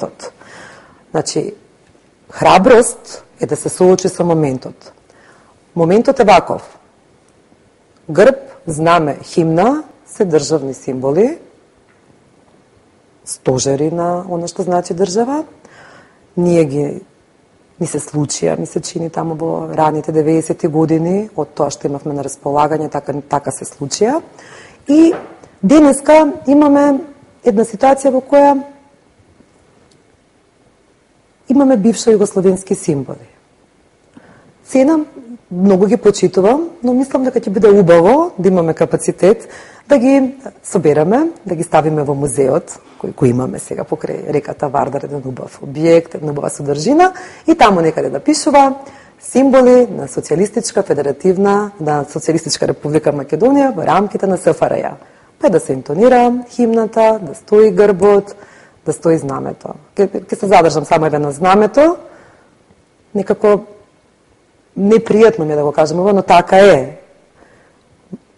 моментот. Значи, храброст е да се соочи со моментот. Моментот е ваков. Грб, знаме, химна се државни символи, стожери на оно што значи држава. Ни се случија, ми се чини таму во раните 90-ти години, од тоа што имавме на располагање, така се случија. И денеска имаме една ситуација во која имаме бившо југословенски символи. Цена, многу ги почитувам, но мислам дека ќе биде убаво да имаме капацитет да ги собераме, да ги ставиме во музеот, кој имаме сега покрај реката Вардар, еден убав објект, една убава содржина, и таму некаде да пишува символи на Социјалистичка федеративна, на Социјалистичка република Македонија во рамките на СФРЈ. Па да се интонира химната, да стои грбот, да стои знамето. Ке се задржам само еден на знамето, некако непријатно ми е да го кажем ова, но така е.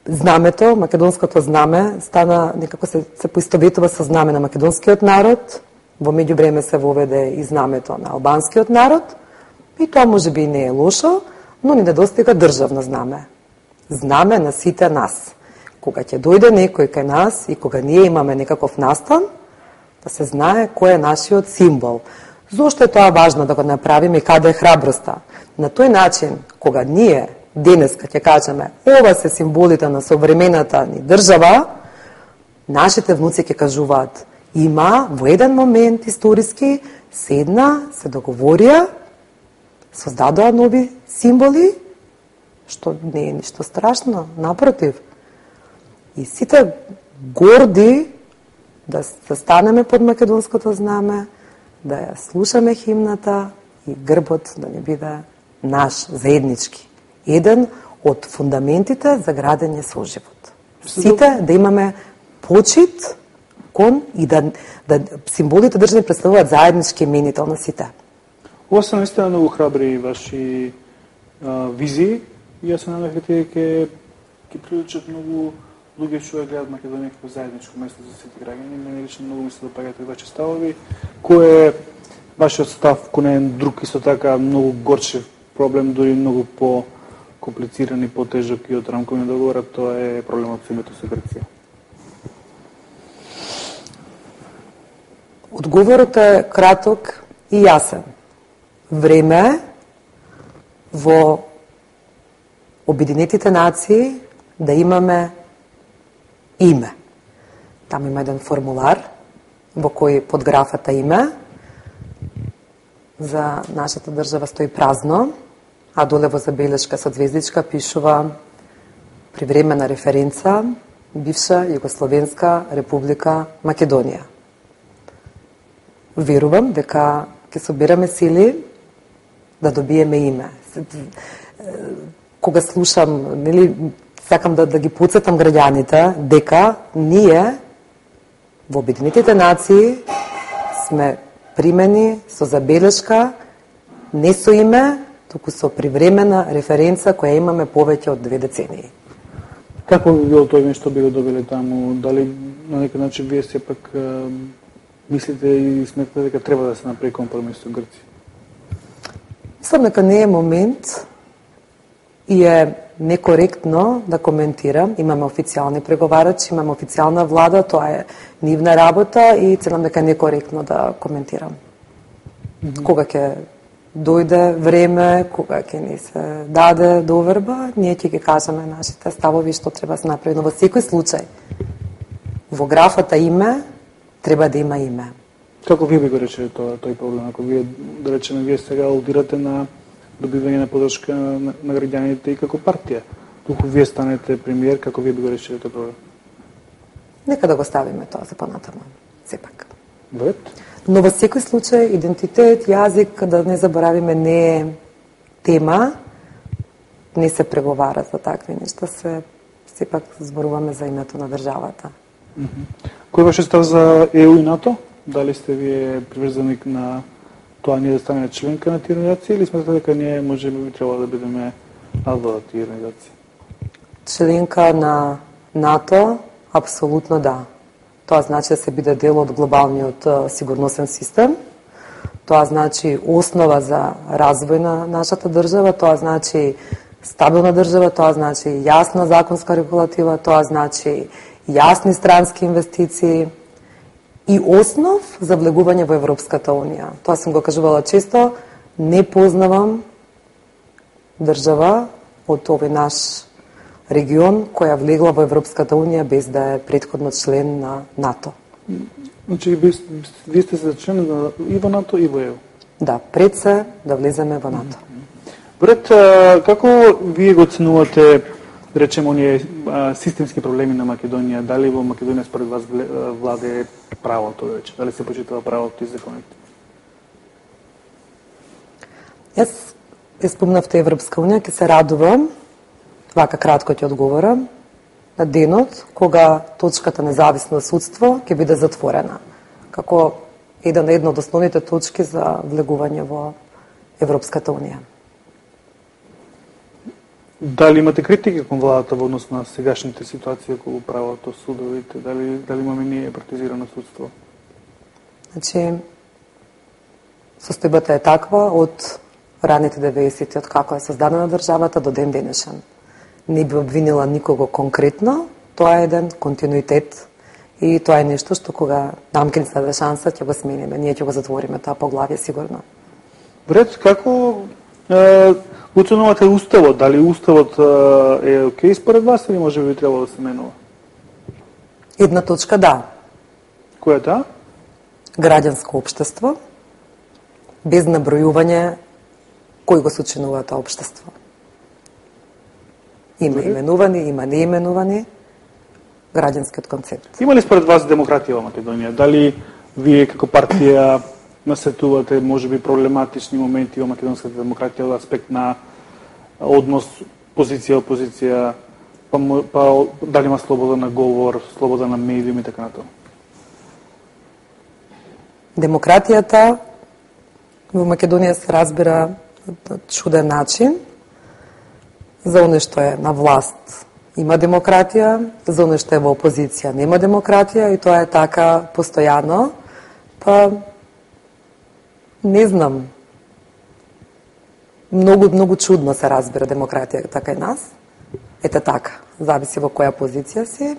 Знамето, македонското знаме, стана некако се поистоветува со знаме на македонскиот народ, во меѓувреме се воведе и знамето на албанскиот народ, и тоа можеби не е лошо, но ни недостига државно знаме. Знаме на сите нас. Кога ќе дојде некој кај нас и кога ние имаме некаков настан, да се знае кој е нашиот символ. Зошто е тоа важно да го направиме и каде е храброста? На тој начин, кога ние денеска ќе кажеме ова се символите на современата ни држава, нашите внуци ќе кажуваат има во еден момент историски седна, се договорија, создадоа нови символи, што не е ништо страшно, напротив. И сите горди да станеме под македонското знаме, да ја слушаме химната и грбот да не биде наш, заеднички. Еден од фундаментите за градење соживот. Сите да имаме почит кон и да символите државни представуваат заеднички именител на сите. Ова се наистина многу храбри ваши визии и јас се надев дека ќе привлечат многу луѓе што ја гледат Македонија како заедничко место за сите граѓани. Мене лично многу ми се допаѓаат ваши ставови. Кој е вашиот став кон еден друг исто така многу горчев проблем, дури многу по-комплициран и по-тежок и од рамковниот договор, тоа е проблемот со името со Грција? Одговорот е краток и јасен. Време е во Обединетите нации да имаме име. Там има еден формулар во кој под графата име за нашата држава стои празно, а доле во забелешка со звездичка пишува привремена референца бивша Југословенска република Македонија. Верувам дека ќе собираме сили да добиеме име. Кога слушам, сакам да ги подсетам граѓаните дека ние во Обединетите нации сме примени со забелешка, не со име, туку со привремена референца која имаме повеќе од 2 децении. Како би било тоа име што би го добиле таму? Дали на некој начин вие сепак мислите и сметате дека треба да се направи компромис со Грција? Мислам дека не е момент и е некоректно да коментирам. Имаме официјални преговарачи, имаме официјална влада, тоа е нивна работа и целам дека е некоректно да коментирам. Кога ќе дојде време, кога ќе ни се даде доверба, ние ќе ги кажеме нашите ставови што треба да се направи. Но во секој случај, во графата име, треба да има име. Како вие би го речеле тој проблем? Ако вие, да речеме, вие сега аудирате на добивање на поддршка на граѓаните и како партија, туку вие станете премиер, како вие би го речеле тој проблем? Нека да го ставиме тоа за понатаму, сепак. Добре. Но во секој случај, идентитет, јазик, да не заборавиме, не е тема, не се преговара за такви нешта, сепак зборуваме за името на државата. Кој беше став за ЕУ и НАТО? Дали сте вие приврзаник на тоа ние да станеме членка на тие организации или сметате дека ние може би требало да бидеме надвор од тие организации? Членка на НАТО, апсолутно да. Тоа значи да се биде дел од глобалниот сигурносен систем Тоа значи основа за развој на нашата држава, тоа значи стабилна држава, тоа значи јасна законска регулатива, тоа значи јасни странски инвестиции и основ за влегување во Европската Унија. Тоа сум го кажувала често, не познавам држава од овој наш регион која влегла во Европската Унија без да е претходно член на НАТО. Значи, ви сте се член и во НАТО и во ЕУ? Да, пред се да влеземе во НАТО. Брат, како вие го оценувате, да речем, оние системски проблеми на Македонија? Дали во Македонија според вас владе правото, да речем? Дали се почитува правото и законите? Јас ја спомнавте Европска Унија, ќе се радувам, вака кратко ќе одговорам, на денот кога точката независно судство ќе биде затворена, како една од основните точки за влегување во Европската Унија. Дали имате критики кон владата во однос на сегашните ситуации околу правото, судовите? Дали имаме ние партизирано судство? Значи, состојбата е таква од раните 90-ти, од како е создадена државата до ден денешен. Не би обвинила никого конкретно, тоа е еден континуитет и тоа е нешто што кога нам ќе ни се даде шанса ќе го смениме, ние ќе го затвориме тоа поглавје сигурно. Бред, како оценувате уставот? Дали уставот е окей според вас или може би требало да се менува? Една точка да. Која е таа? Граѓанско општество, без набројување кој го сочинува тоа општество. Има именувани, има неименувани, граѓанскиот концепт. Има ли според вас демократија во Македонија? Дали вие како партија насетувате можеби проблематични моменти во македонската демократија од аспект на однос позиција-опозиција, па дали има слобода на говор, слобода на медиуми и така натаму? Демократијата во Македонија се разбира на чуден начин. За оне што е на власт има демократија, за оне што е во опозиција нема демократија и тоа е така постојано. Па не знам. Многу чудно се разбира демократија така и нас. Ете така, зависи во која позиција си.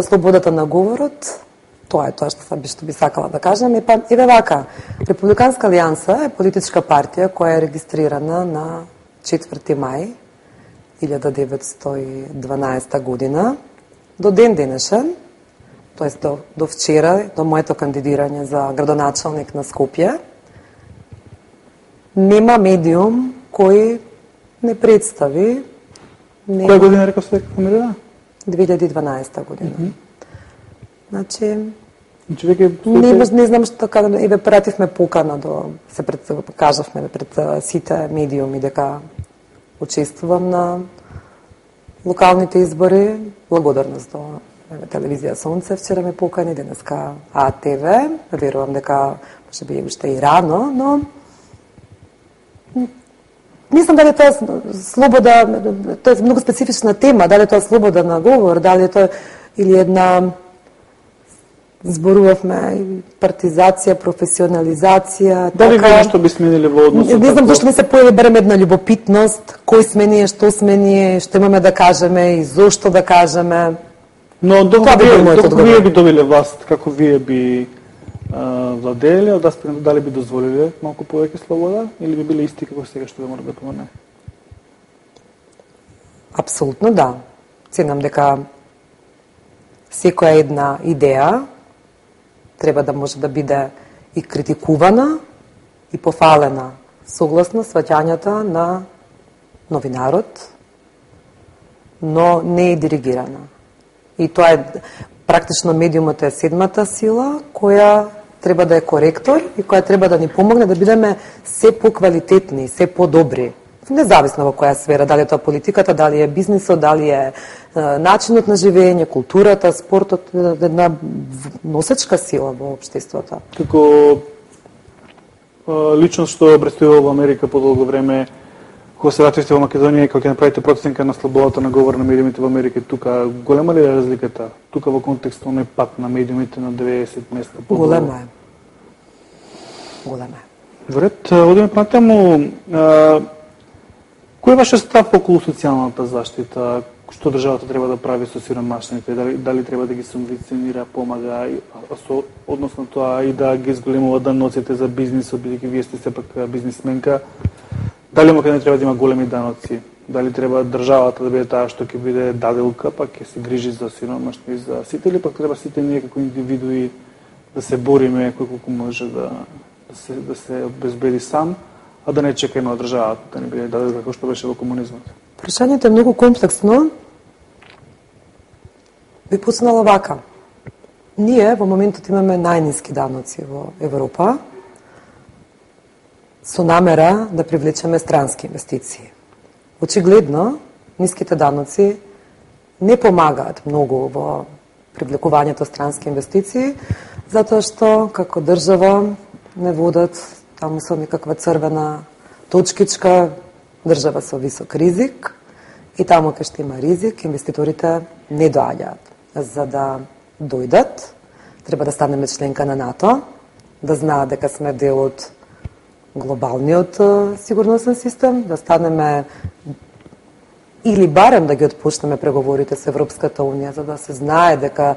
Слободата на говорот, тоа е тоа што би сакала да кажам. И па еве вака, Републиканска алијанса е политичка партија која е регистрирана на 4. мај 1912 година до ден денешен, тоест до вчера, до моето кандидирање за градоначалник на Скопје, нема медиум кој не представи. Која година реков се кандидира? 2012 година. Значи, не знам што и ве пративме покана кажавме пред сите медиуми дека учествувам на локалните избори. Благодарност до телевизија Сонце вчера ме покани, денеска АТВ. Верувам дека може би уште и рано, но не знам дали тоа слобода, тоа е многу специфична тема, дали тоа слобода на говор, дали тоа или една зборувавме партизација, професионализација. Дали вие нешто би смениле во односот? Не знам зашто ми се појави барем една љубопитност, кој сме ние, што сме ние, што имаме да кажеме и зошто да кажеме. Но доколку вие би добиле власт, како вие би владееле, од аспект дали би дозволиле малку повеќе слобода или би биле исти како сега што да мора да помине? Апсолутно да. Ценам дека секоја една идеја треба да може да биде и критикувана и пофалена согласно сваќањата на новинарот, но не е диригирана. И тоа е практично медиумот е седмата сила која треба да е коректор и која треба да ни помогне да бидеме се поквалитетни, се подобри. Независно во која сфера, дали е тоа политиката, дали е бизнисот, дали е начинот на живење, културата, спортот, една носечка сила во општеството. Како личност што обрестува во Америка по долго време, кога се вративте во Македонија и кога ќе направите проценка на слободата на говор на медиумите во Америка, тука голема ли е разликата? Тука во контекст оној пат на медиумите на 90 места? Голема е. големе. Вред, одиме понатаму. Кој е вашиот став околу социјалната заштита? Што државата треба да прави со сиромашните? Дали треба да ги субвенционира, помага, односно тоа и да ги зголемува даноците за бизнисот, бидејќи вие сте сепак бизнисменка? Дали каде не треба да има големи даноци? Дали треба државата да биде таа што ќе биде даделка, па ќе се грижи за сиромашни и за сите, или пак треба сите ние како индивидуи да се бориме колку може да се обезбеди сам, а да не чекаме од државата, да не биде даделка како што беше во комунизмот? Прашањето е многу комплексно. Би почнала вака. Ние во моментот имаме најниски даноци во Европа со намера да привлечеме странски инвестиции. Очигледно, ниските даноци не помагаат многу во привлекувањето странски инвестиции, затоа што како држава не водат таму со некаква црвена точкичка, држава со висок ризик, и таму кај што има ризик, инвеститорите не доаѓаат. За да дојдат, треба да станеме членка на НАТО, да знаат дека сме дел од глобалниот сигурносен систем, да станеме или барем да ги отпочнеме преговорите со Европската Унија, за да се знае дека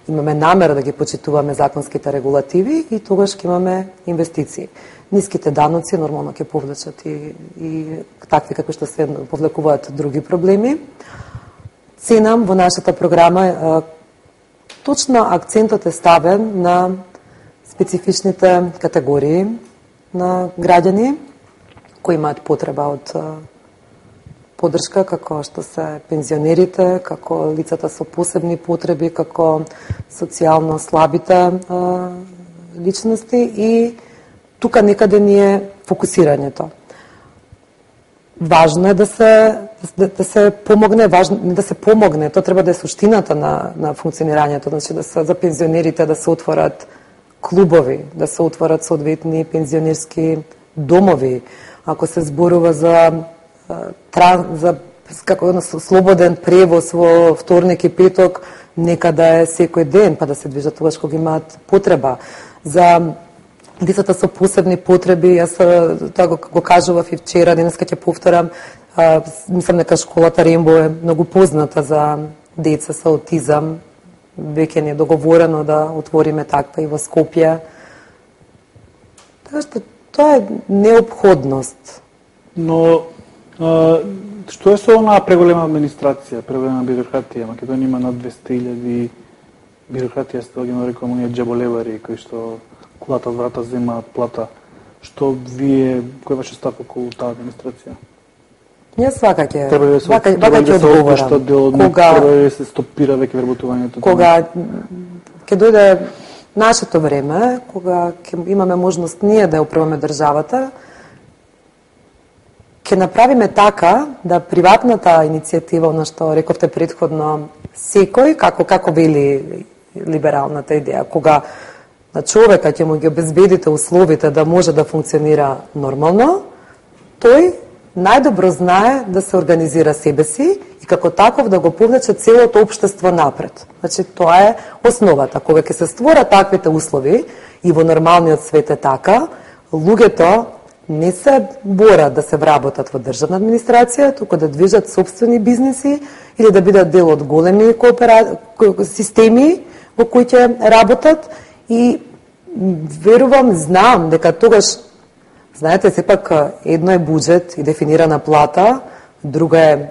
имаме намера да ги почитуваме законските регулативи и тогаш ќе имаме инвестиции. Ниските даноци нормално ќе повлечат и такви како што се повлекуваат други проблеми. Ценам во нашата програма точно акцентот е ставен на специфичните категории на граѓани кои имаат потреба од поддршка, како што се пензионерите, како лицата со посебни потреби, како социјално слабите личности, и тука некаде ни е фокусирањето. Важно е да се помогне, важно не да се помогне, тоа треба да е суштината на функционирањето, значи да се за пензионерите да се отворат клубови, да се отворат соодветни пензионерски домови. Ако се зборува за како слободен превоз во вторник и петок, нека да е секој ден, па да се движат тогаш кога имаат потреба. За децата со посебни потреби, јас тоа го кажував и вчера, денеска ќе повторам, мислам дека школата Рембо е многу позната за деца со аутизам. Веќе не е договорено да отвориме таква и во Скопје. Така што тоа е неопходност. Но што е со онаа преголема администрација, преголема бирократија? Македонија има над 200.000 бирократија, што ги нарекуваме ние џаболевари, кои што кулата врата земаат плата. Што вие, кој ваше став околу таа администрација? Јас вака ќе одговорам. Кога да се стопира веќе вработувањето? Кога ќе дојде нашето време, кога ќе имаме можност ние да ја управаме државата, ќе направиме така да приватната иницијатива, она што рековте претходно, секој, како вели либералната идеја, кога на човека ќе му ги обезбедите условите да може да функционира нормално, тој најдобро знае да се организира себе си и како таков да го повлече целото општество напред. Значи, тоа е основата. Кога ќе се створат таквите услови, и во нормалниот свет е така, луѓето не се борат да се вработат во државна администрација, туку да движат собствени бизниси или да бидат дел од големи системи во кои ќе работат, и верувам, знам дека тогаш, знаете, сепак едно е буџет и дефинирана плата, друга е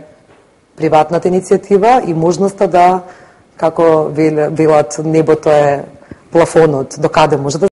приватната иницијатива и можноста да, како велат, небото е плафонот, до каде може да